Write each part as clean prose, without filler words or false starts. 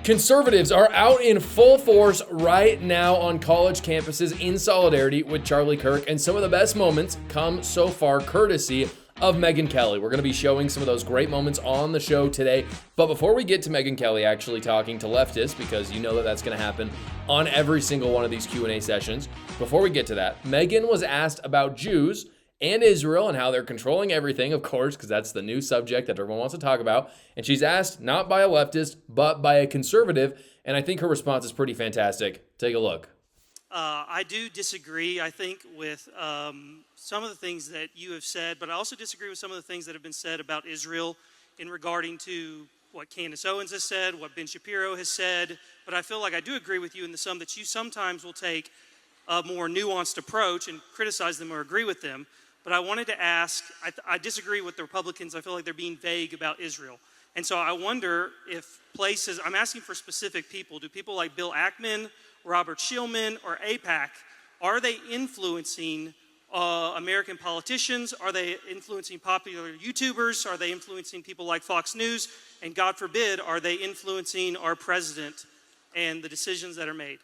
Conservatives are out in full force right now on college campuses in solidarity with Charlie Kirk, and some of the best moments come so far courtesy of Megyn Kelly. We're going to be showing some of those great moments on the show today. But before we get to Megyn Kelly actually talking to leftists, because you know that that's going to happen on every single one of these Q&A sessions, before we get to that, Megyn was asked about Jews and Israel and how they're controlling everything, of course, because that's the new subject that everyone wants to talk about. And she's asked not by a leftist, but by a conservative. And I think her response is pretty fantastic. Take a look. I do disagree, I think, with some of the things that you have said, but I also disagree with some of the things that have been said about Israel in regarding to what Candace Owens has said, what Ben Shapiro has said. But I feel like I do agree with you in the sum that you sometimes will take a more nuanced approach and criticize them or agree with them. But I wanted to ask, I disagree with the Republicans. I feel like they're being vague about Israel. And so I wonder if places, I'm asking for specific people. Do people like Bill Ackman, Robert Shillman, or AIPAC, are they influencing American politicians? Are they influencing popular YouTubers? Are they influencing people like Fox News? And God forbid, are they influencing our president and the decisions that are made?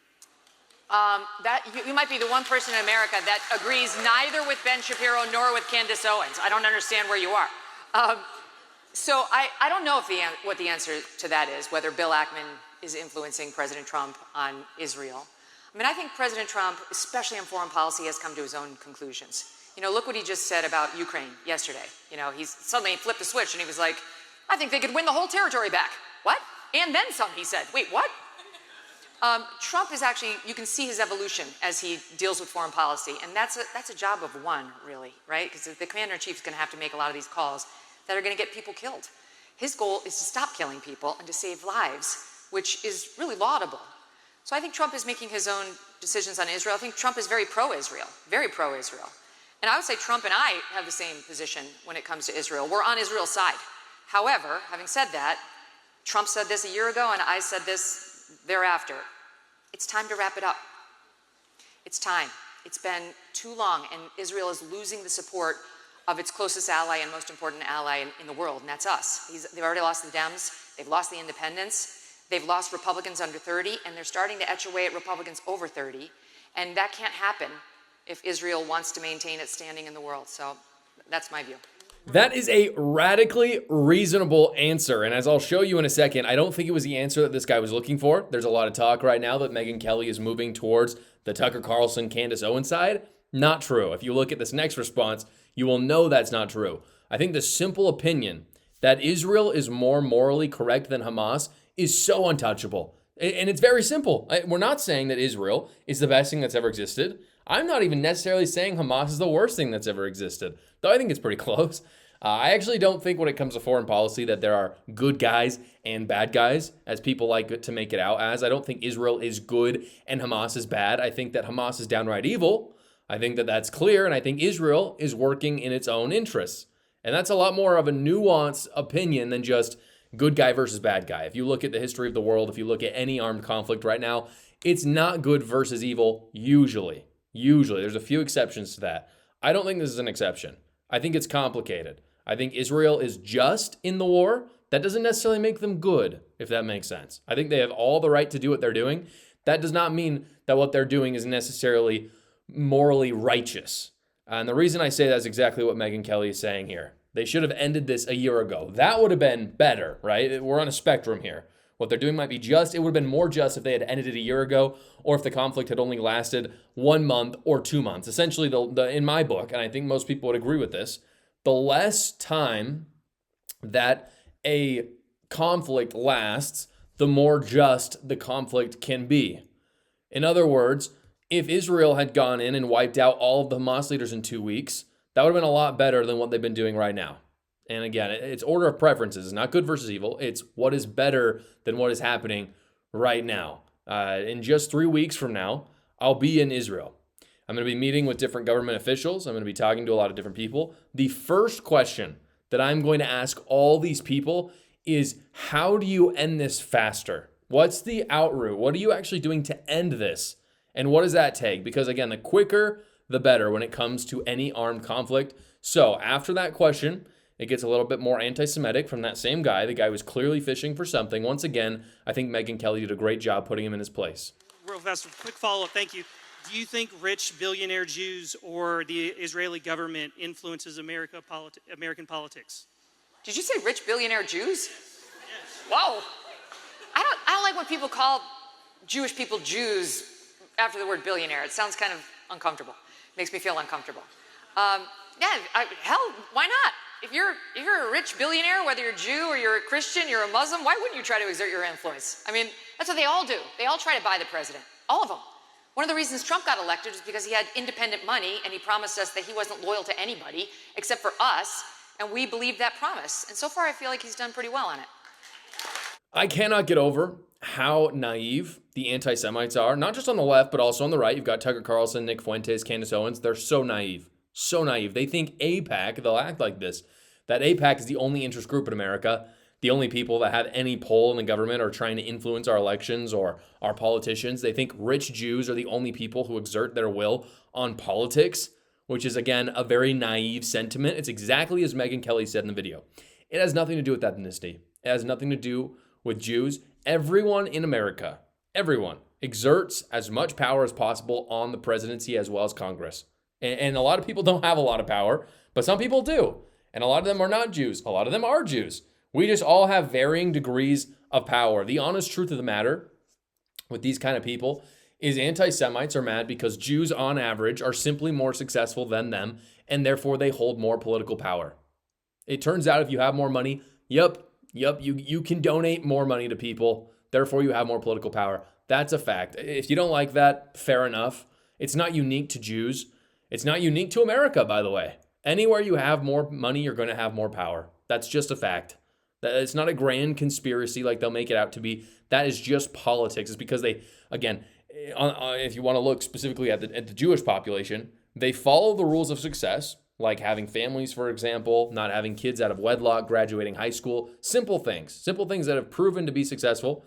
You might be the one person in America that agrees neither with Ben Shapiro nor with Candace Owens. I don't understand where you are. So I don't know what the answer to that is, whether Bill Ackman is influencing President Trump on Israel. I mean, I think President Trump, especially on foreign policy, has come to his own conclusions. You know, look what he just said about Ukraine yesterday. You know, he's suddenly flipped the switch and he was like, I think they could win the whole territory back. What? And then some, he said. Wait, what? Trump is actually, you can see his evolution as he deals with foreign policy, and that's a job of one, really, right? Because the commander-in-chief is going to have to make a lot of these calls that are going to get people killed. His goal is to stop killing people and to save lives, which is really laudable. So I think Trump is making his own decisions on Israel. I think Trump is very pro-Israel, very pro-Israel. And I would say Trump and I have the same position when it comes to Israel. We're on Israel's side. However, having said that, Trump said this a year ago and I said this thereafter. It's time to wrap it up. It's time. It's been too long, and Israel is losing the support of its closest ally and most important ally in the world, and that's us. They've already lost the Dems. They've lost the independents. They've lost Republicans under 30, and they're starting to etch away at Republicans over 30, and that can't happen if Israel wants to maintain its standing in the world. So that's my view. That is a radically reasonable answer. And as I'll show you in a second, I don't think it was the answer that this guy was looking for. There's a lot of talk right now that Megyn Kelly is moving towards the Tucker Carlson, Candace Owens side. Not true. If you look at this next response, you will know that's not true. I think the simple opinion that Israel is more morally correct than Hamas is so untouchable. And it's very simple. We're not saying that Israel is the best thing that's ever existed. I'm not even necessarily saying Hamas is the worst thing that's ever existed, though I think it's pretty close. I actually don't think when it comes to foreign policy that there are good guys and bad guys, as people like to make it out as. I don't think Israel is good and Hamas is bad. I think that Hamas is downright evil. I think that that's clear, and I think Israel is working in its own interests. And that's a lot more of a nuanced opinion than just good guy versus bad guy. If you look at the history of the world, if you look at any armed conflict right now, it's not good versus evil, usually. Usually. There's a few exceptions to that. I don't think this is an exception. I think it's complicated. I think Israel is just in the war. That doesn't necessarily make them good, if that makes sense. I think they have all the right to do what they're doing. That does not mean that what they're doing is necessarily morally righteous. And the reason I say that is exactly what Megyn Kelly is saying here. They should have ended this a year ago. That would have been better, right? We're on a spectrum here. What they're doing might be just. It would have been more just if they had ended it a year ago, or if the conflict had only lasted 1 month or 2 months. Essentially, in my book, and I think most people would agree with this, the less time that a conflict lasts, the more just the conflict can be. In other words, if Israel had gone in and wiped out all of the Hamas leaders in 2 weeks, that would have been a lot better than what they've been doing right now. And again, it's order of preferences. It's not good versus evil. It's what is better than what is happening right now. In just 3 weeks from now, I'll be in Israel. I'm going to be meeting with different government officials. I'm going to be talking to a lot of different people. The first question that I'm going to ask all these people is, how do you end this faster? What's the out route? What are you actually doing to end this? And what does that take? Because again, the quicker, the better when it comes to any armed conflict. So after that question, it gets a little bit more anti-Semitic from that same guy. The guy was clearly fishing for something. Once again, I think Megyn Kelly did a great job putting him in his place. Real fast, quick follow-up, thank you. Do you think rich billionaire Jews or the Israeli government influences American politics? Did you say rich billionaire Jews? Yes. Whoa. I don't like when people call Jewish people Jews after the word billionaire. It sounds kind of uncomfortable. Makes me feel uncomfortable. Hell, why not? If you're a rich billionaire, whether you're a Jew or you're a Christian, you're a Muslim, why wouldn't you try to exert your influence? I mean, that's what they all do. They all try to buy the president. All of them. One of the reasons Trump got elected is because he had independent money and he promised us that he wasn't loyal to anybody except for us, and we believed that promise. And so far, I feel like he's done pretty well on it. I cannot get over how naive the anti-Semites are, not just on the left, but also on the right. You've got Tucker Carlson, Nick Fuentes, Candace Owens. They're so naive. So naive. They think AIPAC, they'll act like this, that AIPAC is the only interest group in America, the only people that have any pull in the government or trying to influence our elections or our politicians. They think rich Jews are the only people who exert their will on politics, which is, again, a very naive sentiment. It's exactly as Megyn Kelly said in the video. It has nothing to do with ethnicity. It has nothing to do with Jews. Everyone in America, everyone, exerts as much power as possible on the presidency as well as Congress. And a lot of people don't have a lot of power, but some people do. And a lot of them are not Jews. A lot of them are Jews. We just all have varying degrees of power. The honest truth of the matter with these kind of people is anti-Semites are mad because Jews on average are simply more successful than them, and therefore they hold more political power. It turns out if you have more money, you can donate more money to people, therefore you have more political power. That's a fact. If you don't like that, fair enough. It's not unique to Jews. It's not unique to America, by the way. Anywhere you have more money, you're going to have more power. That's just a fact. It's not a grand conspiracy like they'll make it out to be. That is just politics. It's because they, again, if you want to look specifically at the Jewish population, they follow the rules of success, like having families, for example, not having kids out of wedlock, graduating high school, simple things that have proven to be successful.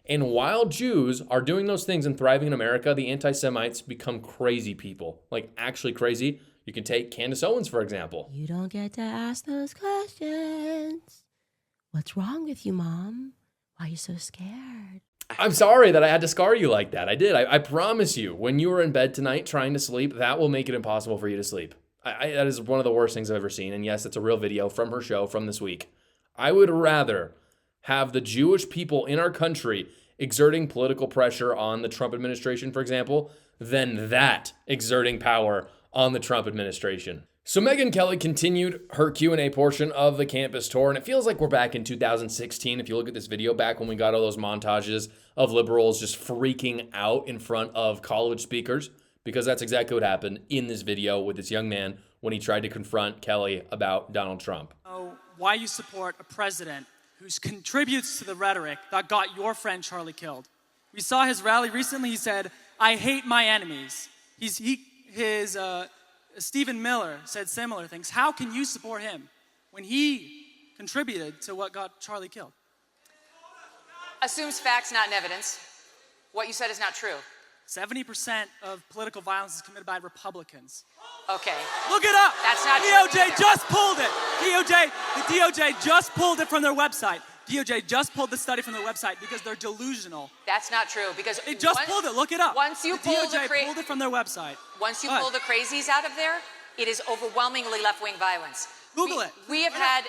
And while Jews are doing those things and thriving in America, the anti-Semites become crazy people, like actually crazy. You can take Candace Owens, for example. You don't get to ask those questions. What's wrong with you, Mom? Why are you so scared? I'm sorry that I had to scar you like that. I did. I promise you, when you are in bed tonight trying to sleep, that will make it impossible for you to sleep. That is one of the worst things I've ever seen. And yes, it's a real video from her show from this week. I would rather have the Jewish people in our country exerting political pressure on the Trump administration, for example, than that exerting power on the Trump administration. So Megyn Kelly continued her Q&A portion of the campus tour, and it feels like we're back in 2016. If you look at this video back when we got all those montages of liberals just freaking out in front of college speakers, because that's exactly what happened in this video with this young man when he tried to confront Kelly about Donald Trump. Oh, why you support a president who contributes to the rhetoric that got your friend Charlie killed. We saw his rally recently. He said, "I hate my enemies." Stephen Miller said similar things. How can you support him when he contributed to what got Charlie killed? Assumes facts, not evidence. What you said is not true. 70% of political violence is committed by Republicans. Okay. Look it up. That's not true DOJ either. just pulled it. The DOJ just pulled it from their website. DOJ just pulled the study from their website because they're delusional. That's not true because They just pulled it. Look it up. Once you the pull DOJ the pulled it from their website. Once you pull the crazies out of there, it is overwhelmingly left-wing violence. Google it. We have had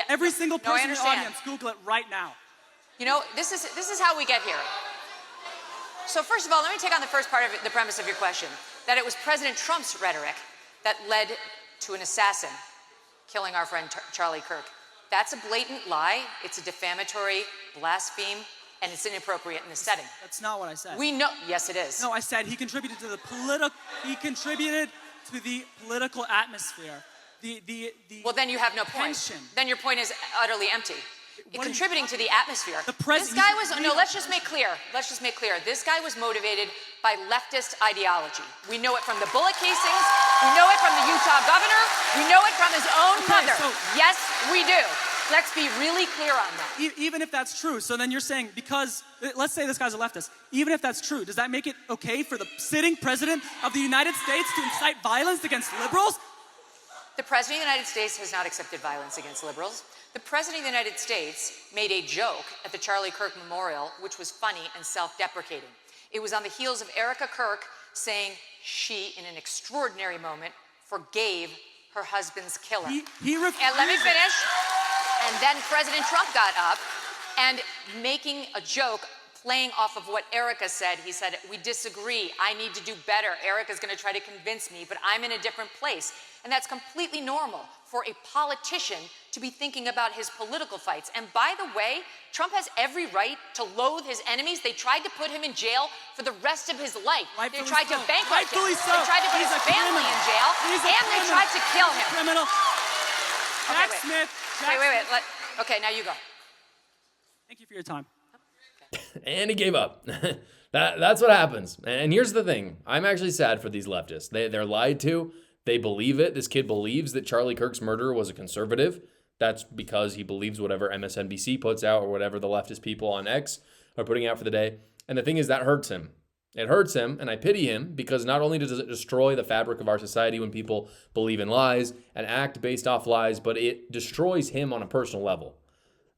Every single person in the understand. audience, Google it right now. You know, this is how we get here. So first of all, let me take on the first part of it, the premise of your question, that it was President Trump's rhetoric that led to an assassin killing our friend Charlie Kirk. That's a blatant lie. It's a defamatory blaspheme, and it's inappropriate in this setting. That's not what I said. We know. Yes, it is. No, I said he contributed to the political atmosphere. Well, then you have no point. tension. Then your point is utterly empty. Contributing to the atmosphere. This guy was, no, let's just make clear. This guy was motivated by leftist ideology. We know it from the bullet casings. We know it from the Utah governor. We know it from his own mother. So, yes, we do. Let's be really clear on that. Even if that's true, so then you're saying because, let's say this guy's a leftist, even if that's true, does that make it okay for the sitting president of the United States to incite violence against liberals? The President of the United States has not accepted violence against liberals. The President of the United States made a joke at the Charlie Kirk Memorial, which was funny and self-deprecating. It was on the heels of Erica Kirk saying she, in an extraordinary moment, forgave her husband's killer. And let me finish. And then President Trump got up and making a joke, playing off of what Erica said. He said, we disagree. I need to do better. Erica's going to try to convince me, but I'm in a different place. And that's completely normal for a politician to be thinking about his political fights. And by the way, Trump has every right to loathe his enemies. They tried to put him in jail for the rest of his life. They tried to bankrupt him. They tried to put his family in jail. And they tried to kill him. Criminal. Jack Smith. Wait. Okay, now you go. Thank you for your time. And he gave up. That's what happens. And here's the thing. I'm actually sad for these leftists. They're lied to. They believe it. This kid believes that Charlie Kirk's murderer was a conservative. That's because he believes whatever MSNBC puts out or whatever the leftist people on X are putting out for the day. And the thing is, that hurts him. It hurts him, and I pity him, because not only does it destroy the fabric of our society when people believe in lies and act based off lies, but it destroys him on a personal level,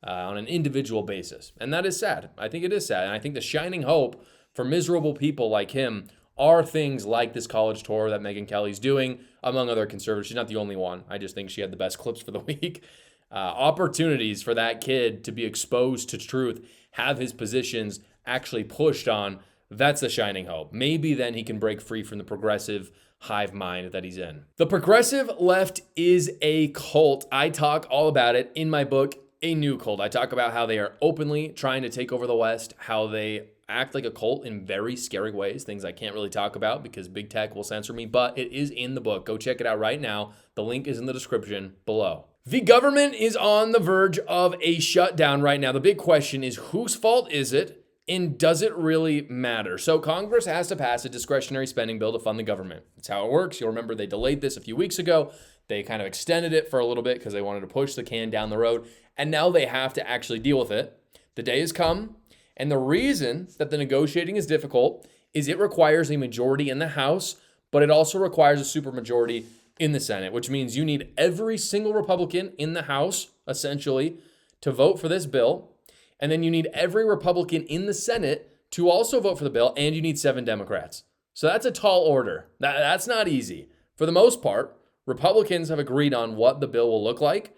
on an individual basis. And that is sad. I think it is sad. And I think the shining hope for miserable people like him are things like this college tour that Megyn Kelly's doing, among other conservatives. She's not the only one. I just think she had the best clips for the week. Opportunities for that kid to be exposed to truth, have his positions actually pushed on. That's the shining hope. Maybe then he can break free from the progressive hive mind that he's in. The progressive left is a cult. I talk all about it in my book, A New Cult. I talk about how they are openly trying to take over the West, how they act like a cult in very scary ways, things I can't really talk about because big tech will censor me, but it is in the book. Go check it out right now. The link is in the description below. The government is on the verge of a shutdown right now. The big question is, whose fault is it? And does it really matter? So Congress has to pass a discretionary spending bill to fund the government. That's how it works. You'll remember they delayed this a few weeks ago. They kind of extended it for a little bit because they wanted to push the can down the road. And now they have to actually deal with it. The day has come. And the reason that the negotiating is difficult is it requires a majority in the House, but it also requires a supermajority in the Senate, which means you need every single Republican in the House, essentially, to vote for this bill. And then you need every Republican in the Senate to also vote for the bill, and you need 7 Democrats. So that's a tall order. That's not easy. For the most part, Republicans have agreed on what the bill will look like.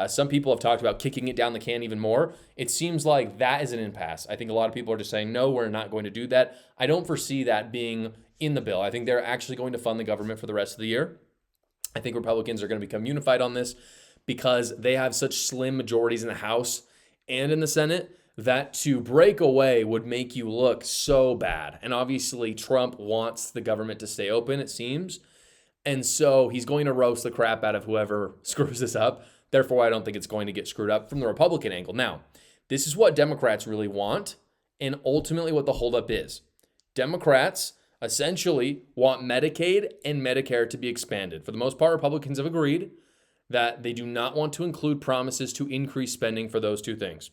Some people have talked about kicking it down the can even more. It seems like that is an impasse. I think a lot of people are just saying, no, we're not going to do that. I don't foresee that being in the bill. I think they're actually going to fund the government for the rest of the year. I think Republicans are going to become unified on this because they have such slim majorities in the House and in the Senate that to break away would make you look so bad. And obviously Trump wants the government to stay open, it seems. And so he's going to roast the crap out of whoever screws this up. Therefore, I don't think it's going to get screwed up from the Republican angle. Now, this is what Democrats really want and ultimately what the holdup is. Democrats essentially want Medicaid and Medicare to be expanded. For the most part, Republicans have agreed that they do not want to include promises to increase spending for those two things.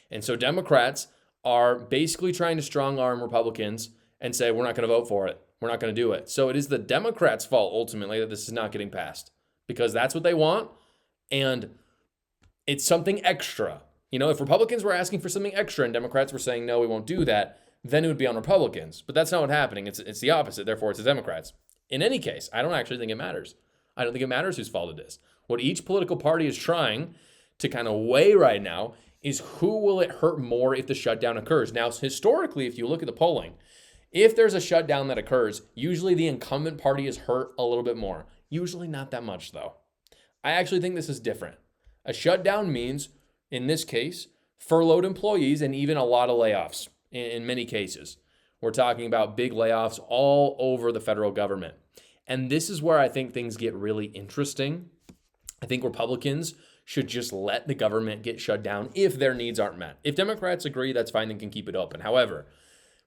And so Democrats are basically trying to strong-arm Republicans and say, we're not going to vote for it. We're not going to do it. So it is the Democrats' fault, ultimately, that this is not getting passed because that's what they want, and it's something extra. You know, if Republicans were asking for something extra and Democrats were saying, no, we won't do that, then it would be on Republicans. But that's not what's happening. It's the opposite. Therefore, it's the Democrats. In any case, I don't actually think it matters. I don't think it matters whose fault it is. What each political party is trying to kind of weigh right now is who will it hurt more if the shutdown occurs. Now, historically, if you look at the polling, if there's a shutdown that occurs, usually the incumbent party is hurt a little bit more. Usually not that much, though. I actually think this is different. A shutdown means, in this case, furloughed employees and even a lot of layoffs in many cases. We're talking about big layoffs all over the federal government. And this is where I think things get really interesting. I think Republicans should just let the government get shut down if their needs aren't met. If Democrats agree, that's fine, they can keep it open. However,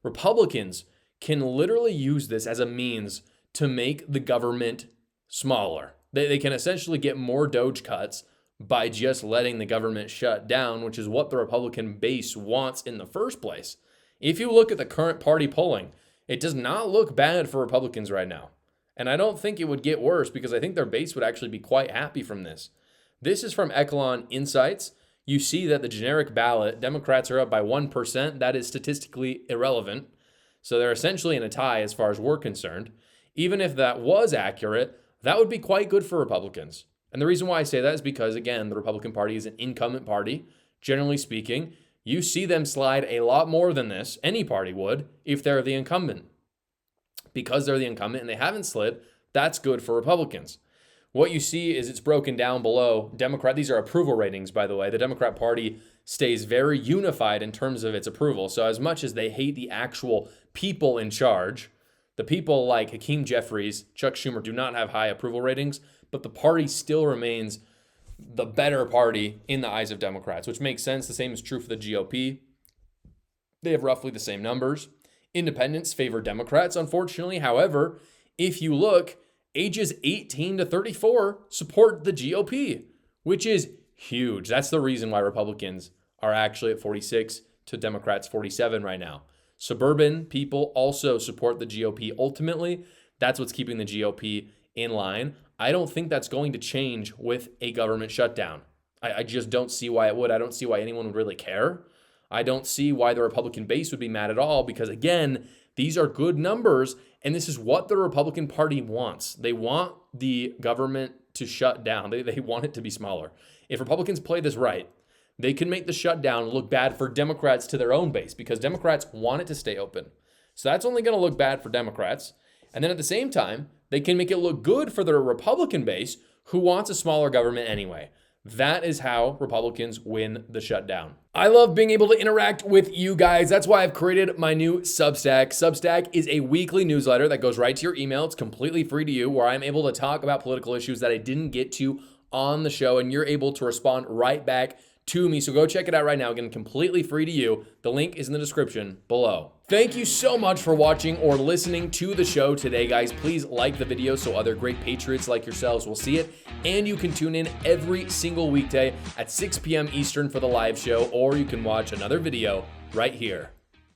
Republicans can literally use this as a means to make the government smaller. They can essentially get more Doge cuts by just letting the government shut down, which is what the Republican base wants in the first place. If you look at the current party polling, it does not look bad for Republicans right now. And I don't think it would get worse because I think their base would actually be quite happy from this. This is from Echelon Insights. You see that the generic ballot, Democrats are up by 1%. That is statistically irrelevant. So they're essentially in a tie as far as we're concerned. Even if that was accurate, that would be quite good for Republicans. And the reason why I say that is because, again, the Republican Party is an incumbent party. Generally speaking, you see them slide a lot more than this. Any party would if they're the incumbent. Because they're the incumbent and they haven't slid, that's good for Republicans. What you see is it's broken down below. These are approval ratings, by the way. The Democrat Party stays very unified in terms of its approval. So as much as they hate the actual people in charge, the people like Hakeem Jeffries, Chuck Schumer do not have high approval ratings, but the party still remains the better party in the eyes of Democrats, which makes sense. The same is true for the GOP. They have roughly the same numbers. Independents favor Democrats, unfortunately. However, if you look, ages 18 to 34 support the GOP, which is huge. That's the reason why Republicans are actually at 46 to Democrats 47 right now. Suburban people also support the GOP. Ultimately, that's what's keeping the GOP in line. I don't think that's going to change with a government shutdown. I just don't see why it would. I don't see why anyone would really care. I don't see why the Republican base would be mad at all because, again, these are good numbers, and this is what the Republican Party wants. They want the government to shut down. They want it to be smaller. If Republicans play this right, they can make the shutdown look bad for Democrats to their own base because Democrats want it to stay open. So that's only going to look bad for Democrats. And then at the same time, they can make it look good for their Republican base who wants a smaller government anyway. That is how Republicans win the shutdown. I love being able to interact with you guys. That's why I've created my new Substack. Substack is a weekly newsletter that goes right to your email. It's completely free to you, where I'm able to talk about political issues that I didn't get to on the show, and you're able to respond right back to me. So go check it out right now. Again, completely free to you. The link is in the description below. Thank you so much for watching or listening to the show today, guys. Please like the video so other great patriots like yourselves will see it. And you can tune in every single weekday at 6 p.m. Eastern for the live show, or you can watch another video right here.